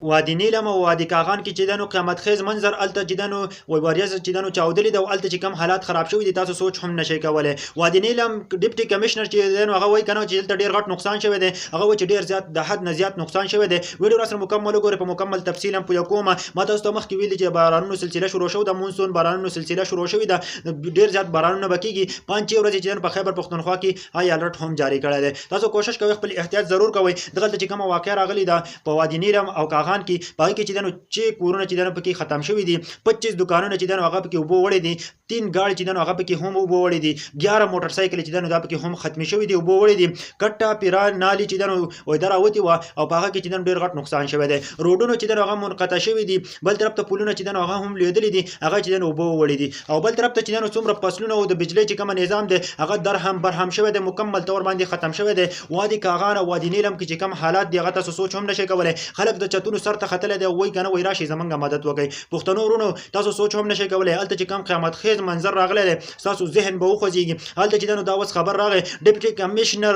وادي نیلم او وادي کاغان کې چې دنو قیامت خیز منظر الته چې دنو وریاض چې دنو چاودلې د الته چې کم حالات خراب شوی دي تاسو سوچ هم نشئ کولای. وادي نیلم ډیپټي کمشنر چې دنو هغه وایي کنه چې دلته ډیر غټ نقصان شوی دی هغه وایي چې ډیر زیات د حد نه زیات نقصان شوی دی. ویډیو را سره مکمل وګورئ په مکمل تفصیل هم پوه کوم. ما تاسو ته مخکې ویلي چې بارانونو سلسله شروع شو د مونسون بارانونو سلسله شروع شوې ده ډیر زیات بارانونه بکیږي 5 ورځې چې په خیبر پختونخوا کې هاي الرټ هم جاری کړی دی. تاسو کوشش کوئ خپل احتیاط ضرور کوئ. دغه چې کوم واقعیا راغلی ده په وادي نیلم او کاغان کې پای کې چې دنو چې کورونه چې دنو پکې ختم شوی دي 25 دکانونه چې دنو هغه پکې وبو وړي دي 3 گاډي چې دنو هغه پکې هم وبو وړي دي 11 موټر سایکل چې دنو دا پکې هم ختم شوی دي وبو وړي دي کټه پیران نالي چې دنو وای دراوتی و او په هغه کې چې دنو ډیر غټ نقصان شوی دی. روډونو چې دنو هغه منقطع شوی دي بل طرف ته پولونه چې دنو هغه هم لیدل دي هغه چې دنو وبو وړي دي او بل طرف ته چې دنو څومره فصلونه او د بجلی چې کوم نظام دی هغه درهم برهم شوی دی مکمل تور باندې ختم شوی دی. وادي کاغان او وادي نیلم کې چې کوم حالات دی هغه تاسو سوچ هم نشئ کولای. خلک د چتونو سر ته ختل دی وای کنه وای راشي زمونږه مدد وکړي. پښتنو ورونو تاسو سوچ هم نشئ کولای الته چې کوم قیامت خیز منظر راغلی دی تاسو ذهن به وخوځيږي. الته چې دنو دا اوس خبر راغی ډیپټي کمشنر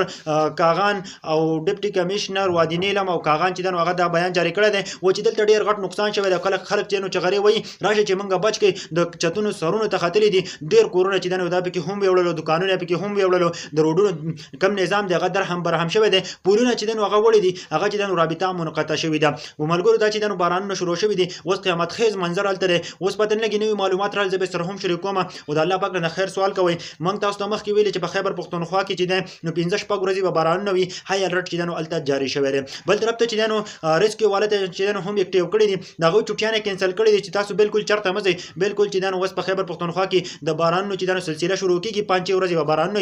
کاغان او ډیپټي کمشنر وادي نیلم او کاغان چې دنو هغه دا بیان جاری کړی دی و چې دلته ډیر غټ نقصان شوی دی. خلک چې نو چغري وای راشي چې مونږه بچ کې د چتونو سرونو ته ختلې دي ډیر کورونه چې دنو دا پکې هم ویوړلو دکانونه پکې هم ویوړلو د روډونو کم نظام دی هغه درهم برهم شوی دی پورونه چې دنو هغه وړي دي هغه چې دنو رابطه منقطع شوی ده. وملګرو دا چې دنو بارانونه شروع شوی دي اوس قیامت خیز منظر الته دی اوس پته نه لګي نوې معلومات را زبې سره هم شریک کوم او د الله پاک نه خیر سوال کوي. مونږ تاسو ته مخکې ویل چې په خیبر پختونخوا کې چې ده نو 15 شپږ ورځې به بارانونه وي هاي الرټ چې دنو الته جاری شوی دی. بل طرف ته چې دنو ریسکیو والته چې دنو هم اکټیو کړی دي دغه چټیانه کینسل کړی دي چې تاسو بالکل چرته مزه بالکل چې دنو اوس په خیبر پختونخوا کې د بارانونو چې دنو سلسله شروع کیږي 5 ورځې به بارانونه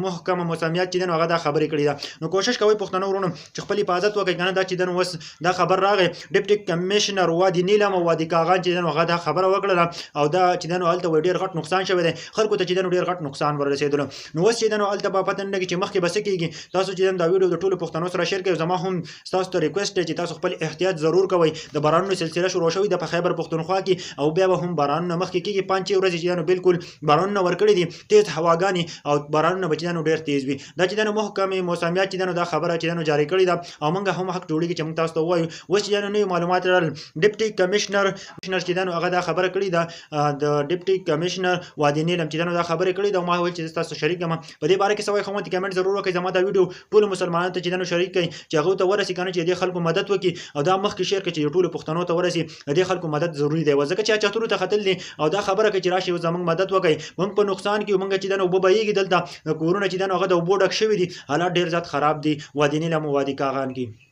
محکمه موسمیات چې دنو هغه دا خبرې کړې ده. نو کوشش کوئ پښتنو ورونو چې خپل حفاظت وکړئ کنه دا چې دنو اوس دا خبر راغی ډیپټي کمشنر وادي نیلم او وادي کاغان چې دنو هغه دا خبره وکړه او دا چې دنو الته ډیر غټ نقصان شوی دی خلکو ته چې دنو ډیر غټ نقصان ورسېدل. نو اوس چې دنو الته په پته نه کې چې مخکې بس کېږي تاسو چې دا ویډیو د ټولو پښتنو سره شیر کړئ. زما هم تاسو ته ریکوست دی چې تاسو خپل احتیاط ضرور کوئ. د بارانونو سلسله شروع شوې د خیبر پختونخوا کې او بیا به هم بارانونه مخکې کېږي 5 ورځې چې دنو بالکل بارانونه ورکړي دي تیز هواګانی او بارانونه به چې دنو ډیر تیز وي. دا چې دنو محکمه موسمیات چې دنو دا خبره چې دنو جاری کړې ده او موږ هم حق جوړیږي چې موږ تاسو ته وایو اوس چې دنو نوې معلومات رال ډیپټي کمشنر چې دنو هغه دا خبره کړې ده د ډیپټي کمشنر وادي نیلم چې دنو دا خبره کړې ده ما وایي چې تاسو شریک یم په دې باره کې سوي کومه کمنټ ضرور وکړئ. زما دا ویډیو ټول مسلمانانو ته چې دنو شریک کړئ چې هغه ته ورسې کنه چې دې خلکو مدد وکړي او دا مخکې شیر کړي چې ټول پښتنو ته ورسې دې خلکو مدد ضروری دی ځکه چې چتونو ته خطل دي او دا خبره کوي چې راشي زموږ مدد وکړي. موږ په نقصان کې موږ چې دنو وبایږي دلته کورونه چې دنو هغه د وبو ډک شوی دي حالات ډیر زیات خراب دي وادي نیلم او وادي کاغان کې.